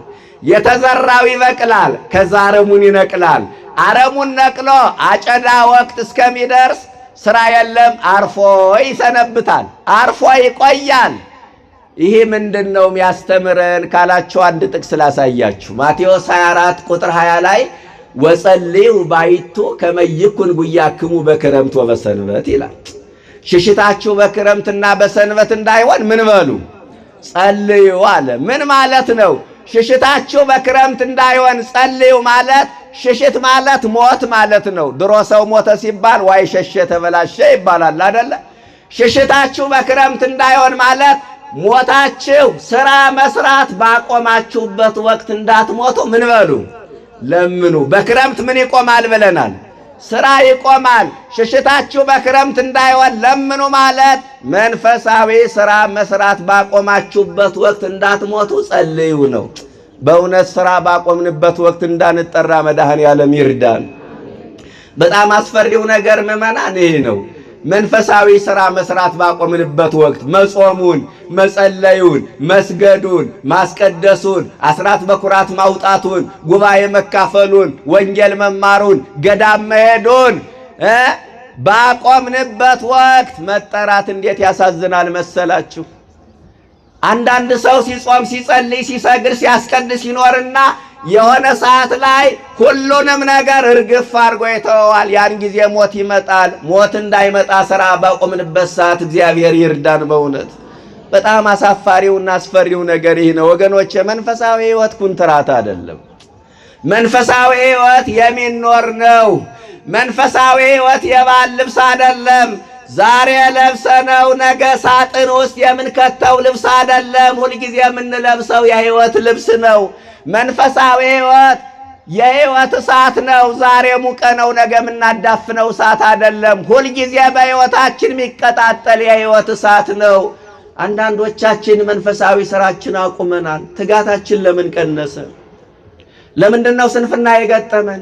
የተዘራው ይበቅላል። ከዛ አረሙን ይነቅላል። አረሙን ነቅሎ አጨዳ ወቅት እስከሚደርስ ስራ የለም፣ አርፎ ይሰነብታል፣ አርፎ ይቆያል። ይሄ ምንድነው የሚያስተምረን ካላችሁ አንድ ጥቅስ ላሳያችሁ። ማቴዎስ 24 ቁጥር 20 ላይ ወጸልዩ ባይቱ ከመይኩን ጉያክሙ በክረምት ወበሰንበት ይላል። ሽሽታችሁ በክረምትና በሰንበት እንዳይሆን ምን በሉ ጸልዩ አለ። ምን ማለት ነው? ሽሽታችሁ በክረምት እንዳይሆን ጸልዩ ማለት ሽሽት ማለት ሞት ማለት ነው። ድሮ ሰው ሞተ ሲባል ዋይ ሸሸ ተበላሸ ይባላል አይደለ? ሽሽታችሁ በክረምት እንዳይሆን ማለት ሞታችሁ ስራ መስራት ባቆማችሁበት ወቅት እንዳትሞቱ ምን በሉ ለምኑ። በክረምት ምን ይቆማል ብለናል? ስራ ይቆማል። ሽሽታችሁ በክረምት እንዳይሆን ለምኑ ማለት መንፈሳዊ ስራ መስራት ባቆማችሁበት ወቅት እንዳትሞቱ ጸልዩ ነው። በእውነት ስራ ባቆምንበት ወቅት እንዳንጠራ መድኃኔዓለም ይርዳን። በጣም አስፈሪው ነገር ምዕመናን ይሄ ነው። መንፈሳዊ ስራ መስራት ባቆምንበት ወቅት መጾሙን፣ መጸለዩን፣ መስገዱን፣ ማስቀደሱን፣ አስራት በኩራት ማውጣቱን፣ ጉባኤ መካፈሉን፣ ወንጌል መማሩን፣ ገዳም መሄዱን ባቆምንበት ወቅት መጠራት እንዴት ያሳዝናል መሰላችሁ? አንዳንድ ሰው ሲጾም፣ ሲጸልይ፣ ሲሰግድ፣ ሲያስቀድስ ይኖርና የሆነ ሰዓት ላይ ሁሉንም ነገር እርግፍ አድርጎ ይተዋል። ያን ጊዜ ሞት ይመጣል። ሞት እንዳይመጣ ስራ ባቆምንበት ሰዓት እግዚአብሔር ይርዳን። በእውነት በጣም አሳፋሪውና አስፈሪው ነገር ይህ ነው ወገኖች። መንፈሳዊ ሕይወት ኩንትራት አይደለም። መንፈሳዊ ሕይወት የሚኖር ነው። መንፈሳዊ ሕይወት የባል ልብስ አይደለም። ዛሬ ለብሰነው ነገ ሳጥን ውስጥ የምንከተው ልብስ አይደለም። ሁልጊዜ የምንለብሰው የሕይወት ልብስ ነው። መንፈሳዊ ሕይወት የሕይወት እሳት ነው። ዛሬ ሙቀ ነው ነገ የምናዳፍነው እሳት አይደለም። ሁልጊዜ በሕይወታችን የሚቀጣጠል የሕይወት እሳት ነው። አንዳንዶቻችን መንፈሳዊ ስራችን አቁመናል። ትጋታችን ለምን ቀነሰ? ለምንድነው ስንፍና የገጠመን?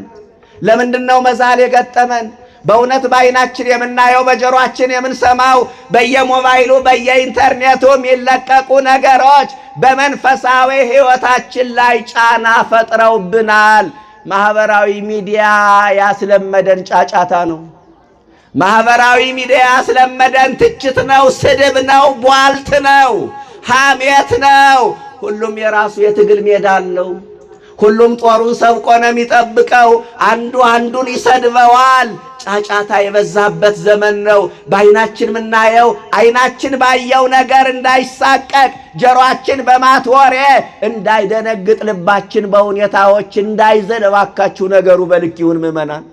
ለምንድነው መዛል የገጠመን? በእውነት በዓይናችን የምናየው በጆሮአችን የምንሰማው በየሞባይሉ በየኢንተርኔቱ የሚለቀቁ ነገሮች በመንፈሳዊ ሕይወታችን ላይ ጫና ፈጥረውብናል። ማህበራዊ ሚዲያ ያስለመደን ጫጫታ ነው። ማህበራዊ ሚዲያ ያስለመደን ትችት ነው፣ ስድብ ነው፣ ቧልት ነው፣ ሐሜት ነው። ሁሉም የራሱ የትግል ሜዳ አለው። ሁሉም ጦሩን ሰብቆ ነው የሚጠብቀው። አንዱ አንዱን ይሰድበዋል። ጫጫታ የበዛበት ዘመን ነው። በዓይናችን የምናየው ዓይናችን ባየው ነገር እንዳይሳቀቅ፣ ጆሮአችን በማትወሬ እንዳይደነግጥ፣ ልባችን በሁኔታዎች እንዳይዘን እባካችሁ ነገሩ በልክ ይሁን ምዕመናን።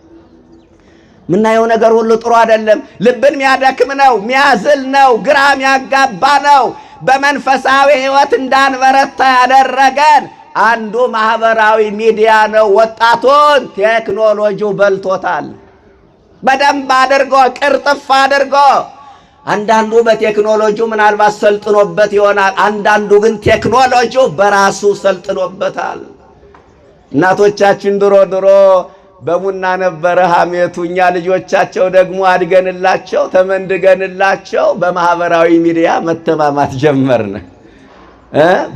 ምናየው ነገር ሁሉ ጥሩ አይደለም። ልብን የሚያደክም ነው፣ የሚያዝል ነው፣ ግራ የሚያጋባ ነው። በመንፈሳዊ ሕይወት እንዳንበረታ ያደረገን አንዱ ማህበራዊ ሚዲያ ነው። ወጣቱን ቴክኖሎጂው በልቶታል በደንብ አድርጎ ቅርጥፍ አድርጎ። አንዳንዱ በቴክኖሎጂው ምናልባት ሰልጥኖበት ይሆናል። አንዳንዱ ግን ቴክኖሎጂው በራሱ ሰልጥኖበታል። እናቶቻችን ድሮ በቡና ነበረ ሐሜቱ። እኛ ልጆቻቸው ደግሞ አድገንላቸው ተመንድገንላቸው በማህበራዊ ሚዲያ መተማማት ጀመርን።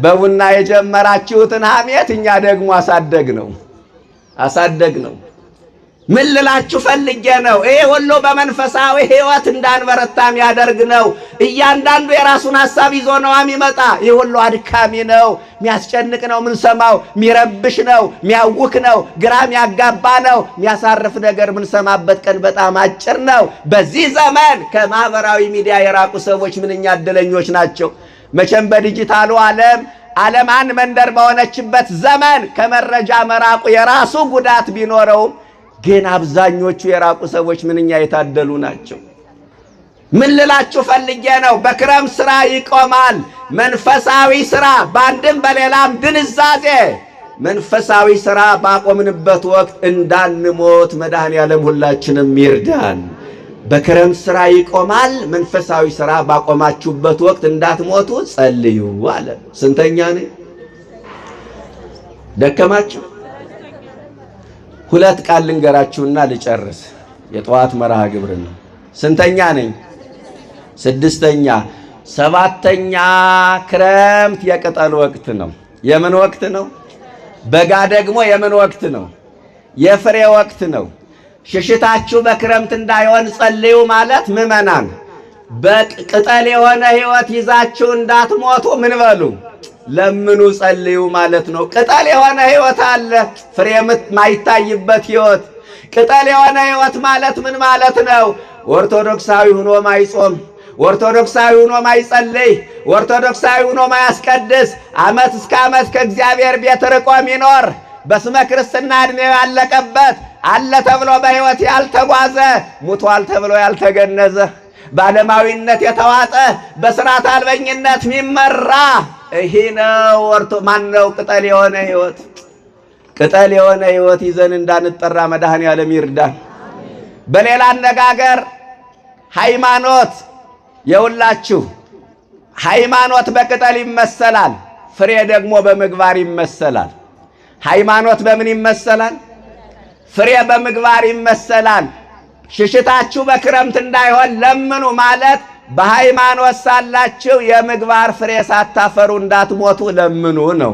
በቡና የጀመራችሁትን ሐሜት እኛ ደግሞ አሳደግ ነው። ምን ልላችሁ ፈልጌ ነው? ይሄ ሁሉ በመንፈሳዊ ሕይወት እንዳንበረታም ያደርግ ነው። እያንዳንዱ የራሱን ሐሳብ ይዞ ነው የሚመጣ። ይህ ሁሉ አድካሚ ነው፣ የሚያስጨንቅ ነው፣ ምን ሰማው የሚረብሽ ነው፣ የሚያውክ ነው፣ ግራ የሚያጋባ ነው። የሚያሳርፍ ነገር ምን ሰማበት ቀን በጣም አጭር ነው። በዚህ ዘመን ከማህበራዊ ሚዲያ የራቁ ሰዎች ምንኛ እድለኞች ናቸው። መቼም በዲጂታሉ ዓለም አንድ መንደር በሆነችበት ዘመን ከመረጃ መራቁ የራሱ ጉዳት ቢኖረውም ግን አብዛኞቹ የራቁ ሰዎች ምንኛ የታደሉ ናቸው። ምን ልላችሁ ፈልጌ ነው? በክረምት ስራ ይቆማል። መንፈሳዊ ስራ በአንድም በሌላም ድንዛዜ መንፈሳዊ ስራ ባቆምንበት ወቅት እንዳንሞት መድኃኔዓለም ሁላችንም ይርዳን። በክረምት ስራ ይቆማል። መንፈሳዊ ስራ ባቆማችሁበት ወቅት እንዳትሞቱ ጸልዩ አለ። ስንተኛ ነኝ? ደከማችሁ? ሁለት ቃል ልንገራችሁና ልጨርስ። የጠዋት መርሃ ግብር ነው። ስንተኛ ነኝ? ስድስተኛ። ሰባተኛ ክረምት የቅጠል ወቅት ነው። የምን ወቅት ነው? በጋ ደግሞ የምን ወቅት ነው? የፍሬ ወቅት ነው። ሽሽታችሁ በክረምት እንዳይሆን ጸልዩ ማለት ምዕመናን፣ በቅጠል የሆነ ሕይወት ይዛችሁ እንዳትሞቱ ምን በሉ? ለምኑ፣ ጸልዩ ማለት ነው። ቅጠል የሆነ ሕይወት አለ፣ ፍሬ ማይታይበት ሕይወት። ቅጠል የሆነ ሕይወት ማለት ምን ማለት ነው? ኦርቶዶክሳዊ ሆኖ ማይጾም፣ ኦርቶዶክሳዊ ሆኖ ማይጸልይ፣ ኦርቶዶክሳዊ ሆኖ ማያስቀድስ፣ ዓመት እስከ ዓመት ከእግዚአብሔር ቤት ርቆ ሚኖር፣ በስመ ክርስትና ዕድሜው ያለቀበት፣ አለ ተብሎ በሕይወት ያልተጓዘ፣ ሙቷል ተብሎ ያልተገነዘ፣ በዓለማዊነት የተዋጠ፣ በሥርዓት አልበኝነት ሚመራ፣ ይሄ ነው ማነው? ቅጠል የሆነ ሕይወት። ቅጠል የሆነ ሕይወት ይዘን እንዳንጠራ መድኃኔዓለም ይርዳን። በሌላ አነጋገር ሃይማኖት የሁላችሁ ሃይማኖት በቅጠል ይመሰላል፣ ፍሬ ደግሞ በምግባር ይመሰላል። ሃይማኖት በምን ይመሰላል? ፍሬ በምግባር ይመሰላል። ሽሽታችሁ በክረምት እንዳይሆን ለምኑ ማለት በሃይማኖት ሳላችሁ የምግባር ፍሬ ሳታፈሩ እንዳትሞቱ ለምኑ ነው።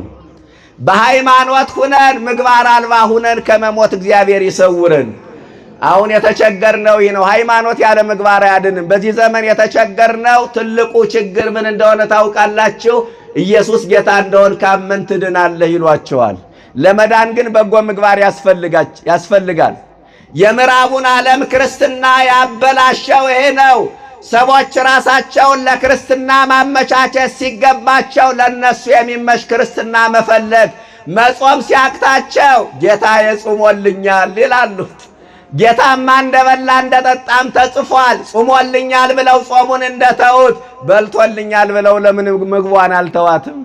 በሃይማኖት ሁነን ምግባር አልባ ሁነን ከመሞት እግዚአብሔር ይሰውርን። አሁን የተቸገርነው ይህ ነው። ሃይማኖት ያለ ምግባር አያድንም። በዚህ ዘመን የተቸገርነው ትልቁ ችግር ምን እንደሆነ ታውቃላችሁ? ኢየሱስ ጌታ እንደሆን ካመን ትድናለህ ይሏቸዋል። ለመዳን ግን በጎ ምግባር ያስፈልጋል። የምዕራቡን ዓለም ክርስትና ያበላሸው ይሄ ነው። ሰዎች ራሳቸውን ለክርስትና ማመቻቸት ሲገባቸው ለነሱ የሚመች ክርስትና መፈለግ፣ መጾም ሲያቅታቸው ጌታ የጾሞልኛል ይላሉ። ጌታማ እንደበላ እንደጠጣም ተጽፏል። ጾሞልኛል ብለው ጾሙን እንደተውት በልቶልኛል ብለው ለምን ምግቧን አልተዋትም?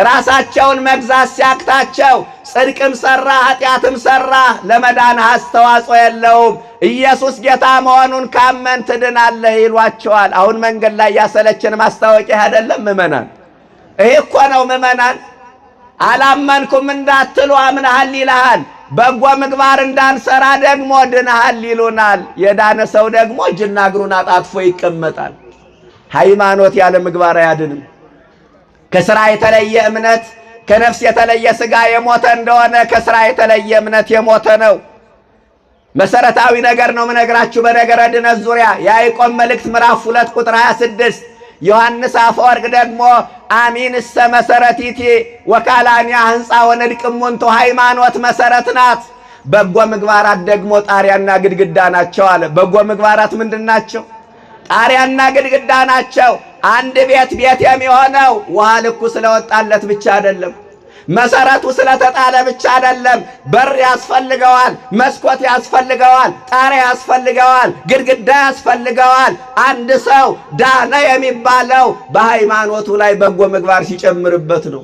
ራሳቸውን መግዛት ሲያቅታቸው ጽድቅም ሰራ ኃጢአትም ሰራ ለመዳን አስተዋጽኦ የለውም። ኢየሱስ ጌታ መሆኑን ካመን ትድናለህ ይሏቸዋል። አሁን መንገድ ላይ ያሰለችን ማስታወቂያ አይደለም ምዕመናን? ይሄ እኮ ነው ምዕመናን። አላመንኩም እንዳትሉ አምነሃል ይልሃል። በጎ ምግባር እንዳንሰራ ደግሞ ድነሃል ይሉናል። የዳነ ሰው ደግሞ እጅና እግሩን አጣጥፎ ይቀመጣል። ሃይማኖት ያለ ምግባር አያድንም። ከሥራ የተለየ እምነት ከነፍስ የተለየ ሥጋ የሞተ እንደሆነ ከሥራ የተለየ እምነት የሞተ ነው። መሰረታዊ ነገር ነው ምነግራችሁ በነገረ ድነት ዙሪያ። የያዕቆብ መልእክት ምዕራፍ 2 ቁጥር 26፣ ዮሐንስ አፈወርቅ ደግሞ አሚንሰ መሰረቲቲ ወካላንያ ሕንፃ ወነድቅሙንቱ ሃይማኖት መሰረት ናት። በጎ ምግባራት ደግሞ ጣሪያና ግድግዳ ናቸው አለ። በጎ ምግባራት ምንድን ናቸው? ጣሪያና ግድግዳ ናቸው። አንድ ቤት የሚሆነው ውሃ ልኩ ስለወጣለት ብቻ አይደለም፣ መሰረቱ ስለተጣለ ብቻ አይደለም። በር ያስፈልገዋል፣ መስኮት ያስፈልገዋል፣ ጣሪያ ያስፈልገዋል፣ ግድግዳ ያስፈልገዋል። አንድ ሰው ዳነ የሚባለው በሃይማኖቱ ላይ በጎ ምግባር ሲጨምርበት ነው።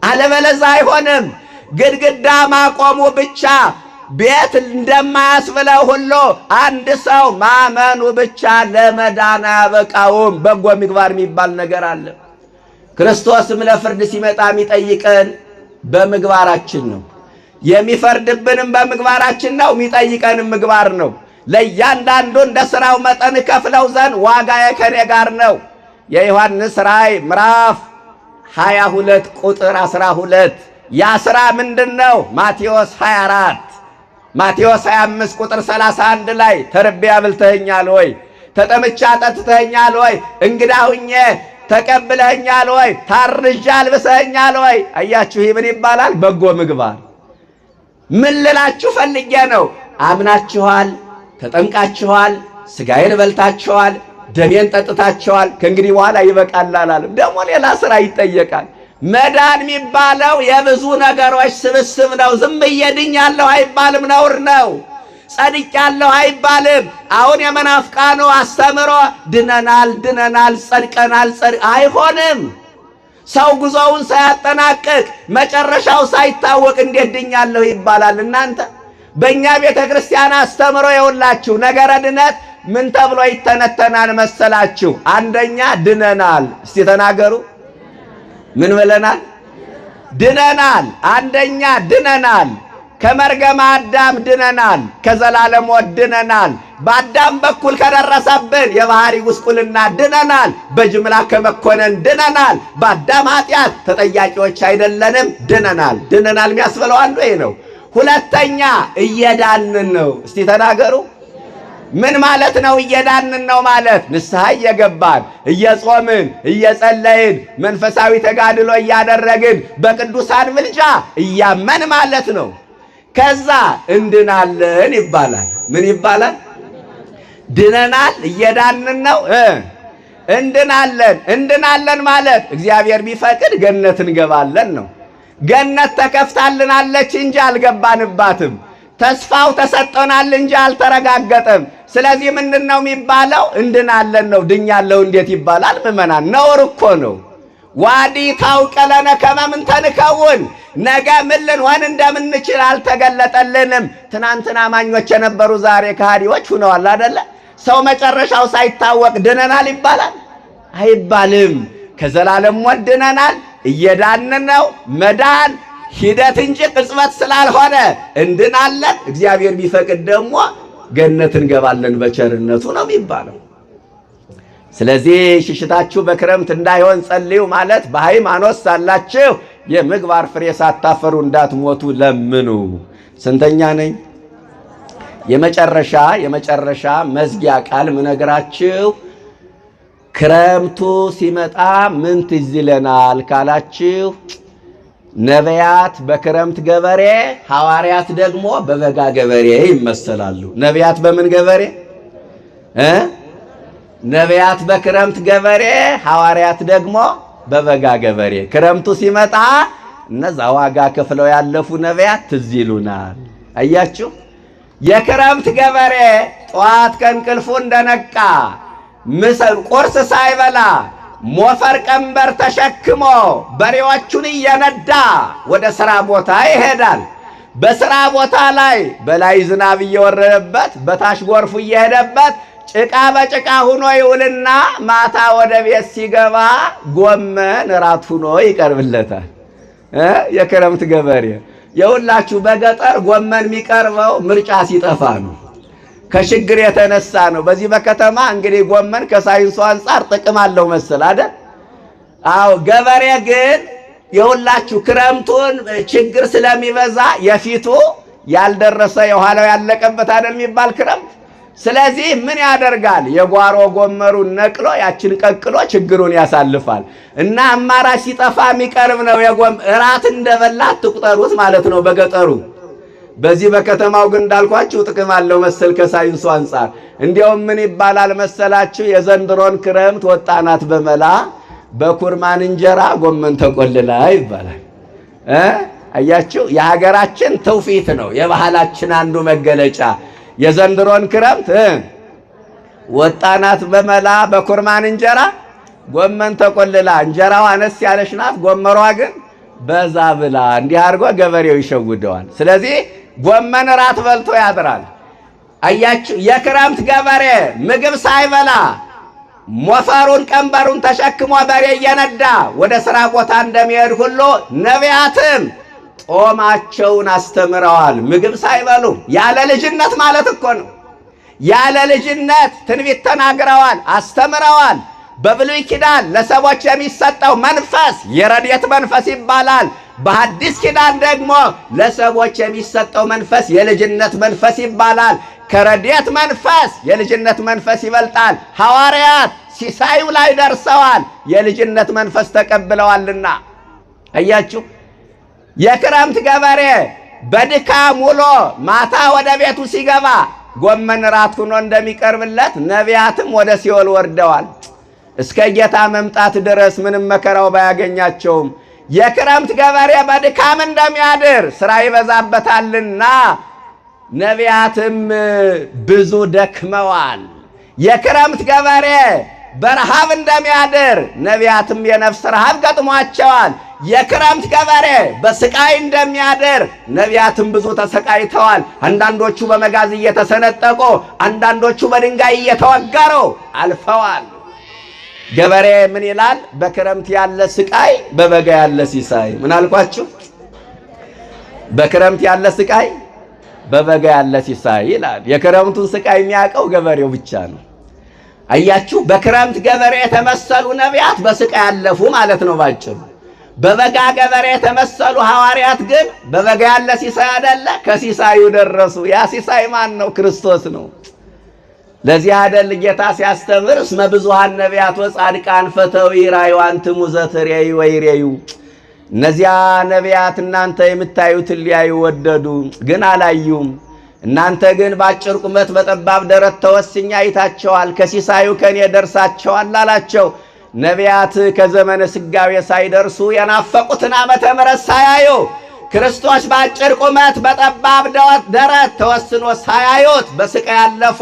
አለበለዚያ አይሆንም። ግድግዳ ማቆሙ ብቻ ቤት እንደማያስብለው ሁሉ አንድ ሰው ማመኑ ብቻ ለመዳን አያበቃውም። በጎ ምግባር የሚባል ነገር አለ። ክርስቶስም ለፍርድ ሲመጣ የሚጠይቀን በምግባራችን ነው። የሚፈርድብንም በምግባራችን ነው፣ የሚጠይቀንም ምግባር ነው። ለእያንዳንዱ እንደ ሥራው መጠን ከፍለው ዘንድ ዋጋዬ ከኔ ጋር ነው። የዮሐንስ ራእይ ምዕራፍ 22 ቁጥር 12። ያ ሥራ ምንድን ነው? ማቴዎስ 24 ማቴዎስ 25 ቁጥር 31 ላይ ተርቤ አብልተኸኛል ወይ? ተጠምቼ አጠጥተኸኛል ወይ? እንግዳ ሁኜ ተቀብለኸኛል ወይ? ታርዤ አልብሰኸኛል ወይ? አያችሁ፣ ይህ ምን ይባላል? በጎ ምግባር። ምን ልላችሁ ፈልጌ ነው? አምናችኋል፣ ተጠምቃችኋል፣ ሥጋዬን በልታችኋል፣ ደሜን ጠጥታችኋል። ከእንግዲህ በኋላ ይበቃል አላለም። ደግሞ ሌላ ሥራ ይጠየቃል። መዳን የሚባለው የብዙ ነገሮች ስብስብ ነው። ዝም ብዬ ድኛለሁ አይባልም፣ ነውር ነው። ጸድቄያለሁ አይባልም። አሁን የመናፍቃኑ አስተምሮ ድነናል፣ ጸድቀናል አይሆንም። ሰው ጉዞውን ሳያጠናቅቅ መጨረሻው ሳይታወቅ እንዴት ድኛለሁ ይባላል? እናንተ በእኛ ቤተ ክርስቲያን አስተምሮ የውላችሁ ነገረ ድነት ምን ተብሎ ይተነተናል መሰላችሁ? አንደኛ ድነናል። እስቲ ተናገሩ። ምን ብለናል? ድነናል። አንደኛ ድነናል፣ ከመርገመ አዳም ድነናል፣ ከዘላለም ሞት ድነናል። በአዳም በኩል ከደረሰብን የባህሪ ጉስቁልና ድነናል። በጅምላ ከመኮነን ድነናል። በአዳም ኃጢአት ተጠያቂዎች አይደለንም፣ ድነናል። ድነናል የሚያስብለው አንዱ ይሄ ነው። ሁለተኛ እየዳንን ነው። እስቲ ተናገሩ። ምን ማለት ነው? እየዳንን ነው ማለት ንስሐ እየገባን እየጾምን እየጸለይን መንፈሳዊ ተጋድሎ እያደረግን በቅዱሳን ምልጃ እያመን ማለት ነው። ከዛ እንድናለን ይባላል። ምን ይባላል? ድነናል፣ እየዳንን ነው፣ እንድናለን። እንድናለን ማለት እግዚአብሔር ቢፈቅድ ገነት እንገባለን ነው። ገነት ተከፍታልናለች እንጂ አልገባንባትም። ተስፋው ተሰጠናል እንጂ አልተረጋገጠም። ስለዚህ ምንድነው የሚባለው? እንድናለን ነው። ድኛለሁ እንዴት ይባላል? ምእመናን ነውር እኮ ነው። ዋዲ ታውቀለነ ከመምን ተንከውን፣ ነገ ምን ልንሆን እንደምንችል አልተገለጠልንም። ትናንትና አማኞች የነበሩ ዛሬ ከሃዲዎች ሆነዋል አይደለ? ሰው መጨረሻው ሳይታወቅ ድነናል ይባላል? አይባልም። ከዘላለም ሞት ድነናል፣ እየዳንን ነው። መዳን ሂደት እንጂ ቅጽበት ስላልሆነ እንድናለን። እግዚአብሔር ቢፈቅድ ደግሞ ገነት እንገባለን በቸርነቱ ነው የሚባለው። ስለዚህ ሽሽታችሁ በክረምት እንዳይሆን ጸልዩ ማለት በሃይማኖት ሳላችሁ የምግባር ፍሬ ሳታፈሩ እንዳትሞቱ ለምኑ። ስንተኛ ነኝ? የመጨረሻ መዝጊያ ቃል ምነግራችሁ ክረምቱ ሲመጣ ምን ትዝ ይለናል ካላችሁ ነቢያት በክረምት ገበሬ፣ ሐዋርያት ደግሞ በበጋ ገበሬ ይመሰላሉ። ነቢያት በምን ገበሬ? ነቢያት በክረምት ገበሬ፣ ሐዋርያት ደግሞ በበጋ ገበሬ። ክረምቱ ሲመጣ እነዛ ዋጋ ከፍለው ያለፉ ነቢያት ትዝ ይሉናል። አያችሁ፣ የክረምት ገበሬ ጠዋት ከእንቅልፉ እንደነቃ ቁርስ ሳይበላ ሞፈር ቀንበር ተሸክሞ በሬዎቹን እየነዳ ወደ ሥራ ቦታ ይሄዳል። በሥራ ቦታ ላይ በላይ ዝናብ እየወረደበት በታች ጎርፉ እየሄደበት ጭቃ በጭቃ ሁኖ ይውልና ማታ ወደ ቤት ሲገባ ጎመን እራት ሁኖ ይቀርብለታል። የክረምት ገበሬ የሁላችሁ በገጠር ጎመን የሚቀርበው ምርጫ ሲጠፋ ነው፣ ከችግር የተነሳ ነው። በዚህ በከተማ እንግዲህ ጎመን ከሳይንሱ አንፃር ጥቅም አለው መሰል አይደል? አዎ። ገበሬ ግን የሁላችሁ ክረምቱን ችግር ስለሚበዛ የፊቱ ያልደረሰ የኋላው ያለቀበት አይደል የሚባል ክረምት። ስለዚህ ምን ያደርጋል? የጓሮ ጎመሩን ነቅሎ ያችን ቀቅሎ ችግሩን ያሳልፋል። እና አማራጭ ሲጠፋ የሚቀርብ ነው እራት እንደበላ ትቁጠሩት ማለት ነው በገጠሩ። በዚህ በከተማው ግን እንዳልኳችሁ ጥቅም አለው መሰል ከሳይንሱ አንፃር። እንዲያውም ምን ይባላል መሰላችሁ? የዘንድሮን ክረምት ወጣናት በመላ በኩርማን እንጀራ ጎመን ተቆልላ ይባላል። አያችሁ፣ የሀገራችን ትውፊት ነው፣ የባህላችን አንዱ መገለጫ። የዘንድሮን ክረምት ወጣናት በመላ በኩርማን እንጀራ ጎመን ተቆልላ። እንጀራዋ አነስ ያለች ናት፣ ጎመሯ ግን በዛ ብላ። እንዲህ አድርጎ ገበሬው ይሸውደዋል። ስለዚህ ጎመን እራት በልቶ ያድራል። አያችሁ፣ የክረምት ገበሬ ምግብ ሳይበላ ሞፈሩን ቀንበሩን ተሸክሞ በሬ እየነዳ ወደ ሥራ ቦታ እንደሚሄድ ሁሉ ነቢያትም ጦማቸውን አስተምረዋል። ምግብ ሳይበሉ ያለ ልጅነት ማለት እኮ ነው። ያለ ልጅነት ትንቢት ተናግረዋል፣ አስተምረዋል። በብሉይ ኪዳን ለሰዎች የሚሰጠው መንፈስ የረድኤት መንፈስ ይባላል። በሐዲስ ኪዳን ደግሞ ለሰዎች የሚሰጠው መንፈስ የልጅነት መንፈስ ይባላል። ከረድኤት መንፈስ የልጅነት መንፈስ ይበልጣል። ሐዋርያት ሲሳዩ ላይ ደርሰዋል፣ የልጅነት መንፈስ ተቀብለዋልና። አያችሁ፣ የክረምት ገበሬ በድካም ውሎ ማታ ወደ ቤቱ ሲገባ ጎመን ራት ሆኖ እንደሚቀርብለት ነቢያትም ወደ ሲኦል ወርደዋል። እስከ ጌታ መምጣት ድረስ ምንም መከራው ባያገኛቸውም የክረምት ገበሬ በድካም እንደሚያድር ሥራ ይበዛበታልና ነቢያትም ብዙ ደክመዋል። የክረምት ገበሬ በረሃብ እንደሚያድር ነቢያትም የነፍስ ረሃብ ገጥሟቸዋል። የክረምት ገበሬ በስቃይ እንደሚያድር ነቢያትም ብዙ ተሰቃይተዋል። አንዳንዶቹ በመጋዝ እየተሰነጠቁ፣ አንዳንዶቹ በድንጋይ እየተወገሩ አልፈዋል። ገበሬ ምን ይላል? በክረምት ያለ ስቃይ በበጋ ያለ ሲሳይ። ምን አልኳችሁ? በክረምት ያለ ስቃይ በበጋ ያለ ሲሳይ ይላል። የክረምቱን ስቃይ የሚያውቀው ገበሬው ብቻ ነው። አያችሁ፣ በክረምት ገበሬ የተመሰሉ ነቢያት በስቃይ ያለፉ ማለት ነው ባጭሩ። በበጋ ገበሬ የተመሰሉ ሐዋርያት ግን በበጋ ያለ ሲሳይ አይደለ፣ ከሲሳዩ ደረሱ። ያ ሲሳይ ማን ነው? ክርስቶስ ነው። ለዚህ አይደል ጌታ ሲያስተምር እስመ ብዙኃን ነቢያት ወጻድቃን ፈተው ይራዩ አንትሙ ዘትሬዩ ወይሬዩ። እነዚያ ነቢያት እናንተ የምታዩትን ሊያዩ ወደዱ፣ ግን አላዩም። እናንተ ግን በአጭር ቁመት በጠባብ ደረት ተወስኛ አይታቸዋል፣ ከሲሳዩ ከኔ ደርሳቸዋል አላቸው። ነቢያት ከዘመነ ስጋዌ ሳይደርሱ የናፈቁትን ዓመተ ምሕረት ሳያዩ ክርስቶስ በአጭር ቁመት በጠባብ ደረት ተወስኖ ሳያዩት በስቃይ ያለፉ፣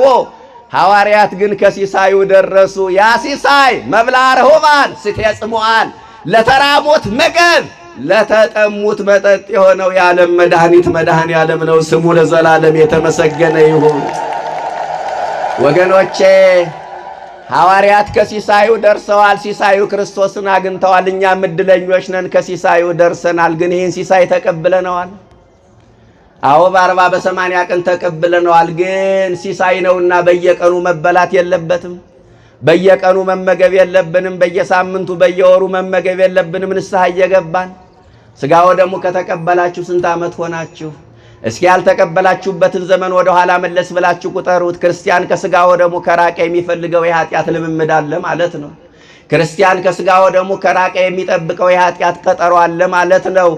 ሐዋርያት ግን ከሲሳዩ ደረሱ። ያ ሲሳይ መብላ ርሁባን ስቴ ጽሙዓን፣ ለተራሙት ምግብ ለተጠሙት መጠጥ የሆነው የዓለም መድኃኒት መድኃኔ ዓለም ነው። ስሙ ለዘላለም የተመሰገነ ይሁን። ወገኖቼ ሐዋርያት ከሲሳዩ ደርሰዋል። ሲሳዩ ክርስቶስን አግኝተዋል። እኛም ዕድለኞች ነን፣ ከሲሳዩ ደርሰናል። ግን ይህን ሲሳይ ተቀብለነዋል? አዎ በ40 በ80 ቀን ተቀብለነዋል። ግን ሲሳይ ነውና በየቀኑ መበላት የለበትም። በየቀኑ መመገብ የለብንም። በየሳምንቱ በየወሩ መመገብ የለብንም። ንስሐ እየገባን ሥጋው ደግሞ ከተቀበላችሁ ስንት ዓመት ሆናችሁ? እስኪ ያልተቀበላችሁበትን ዘመን ወደ ኋላ መለስ ብላችሁ ቁጠሩት። ክርስቲያን ከሥጋው ደግሞ ከራቀ የሚፈልገው የኃጢአት ልምምድ አለ ማለት ነው። ክርስቲያን ከሥጋው ደግሞ ከራቀ የሚጠብቀው የኃጢአት ቀጠሮ አለ ማለት ነው።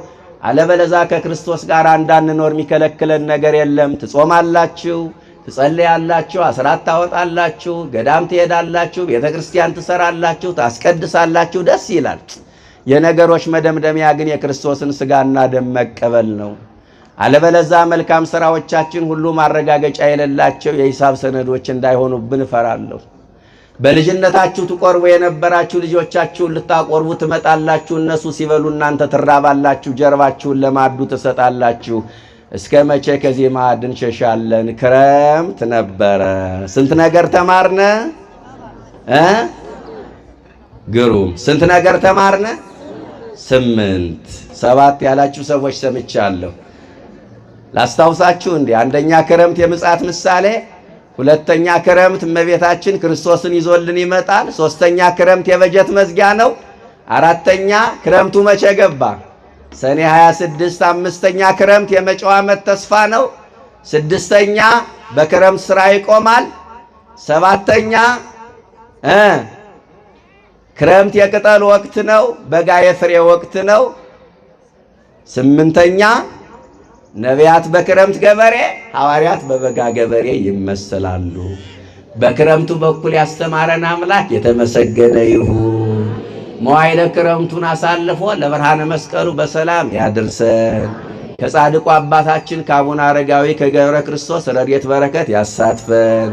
አለበለዛ ከክርስቶስ ጋር እንዳንኖር የሚከለክለን ነገር የለም። ትጾማላችሁ፣ ትጸልያላችሁ፣ አስራት ታወጣላችሁ፣ ገዳም ትሄዳላችሁ፣ ቤተ ክርስቲያን ትሰራላችሁ፣ ታስቀድሳላችሁ። ደስ ይላል። የነገሮች መደምደሚያ ግን የክርስቶስን ሥጋና ደም መቀበል ነው። አለበለዛ መልካም ሥራዎቻችን ሁሉ ማረጋገጫ የሌላቸው የሂሳብ ሰነዶች እንዳይሆኑብን እፈራለሁ። በልጅነታችሁ ትቆርቡ የነበራችሁ ልጆቻችሁን ልታቆርቡ ትመጣላችሁ። እነሱ ሲበሉ እናንተ ትራባላችሁ፣ ጀርባችሁን ለማዱ ትሰጣላችሁ። እስከ መቼ ከዚህ ማዕድ እንሸሻለን? ክረምት ነበረ። ስንት ነገር ተማርነ? ግሩም። ስንት ነገር ተማርነ? 8 7 ያላችሁ ሰዎች ሰምቻለሁ። ላስታውሳችሁ እንዴ? አንደኛ ክረምት የምጽአት ምሳሌ፣ ሁለተኛ ክረምት እመቤታችን ክርስቶስን ይዞልን ይመጣል። ሶስተኛ ክረምት የበጀት መዝጊያ ነው። አራተኛ ክረምቱ መቼ ገባ? ሰኔ 26። አምስተኛ ክረምት የመጪው ዓመት ተስፋ ነው። ስድስተኛ በክረምት ሥራ ይቆማል። ሰባተኛ ክረምት የቅጠል ወቅት ነው፣ በጋ የፍሬ ወቅት ነው። ስምንተኛ ነቢያት በክረምት ገበሬ፣ ሐዋርያት በበጋ ገበሬ ይመሰላሉ። በክረምቱ በኩል ያስተማረን አምላክ የተመሰገነ ይሁን። መዋዕለ ክረምቱን አሳልፎ ለብርሃነ መስቀሉ በሰላም ያድርሰን። ከጻድቁ አባታችን ከአቡነ አረጋዊ ከገብረ ክርስቶስ ረድኤት በረከት ያሳትፈን።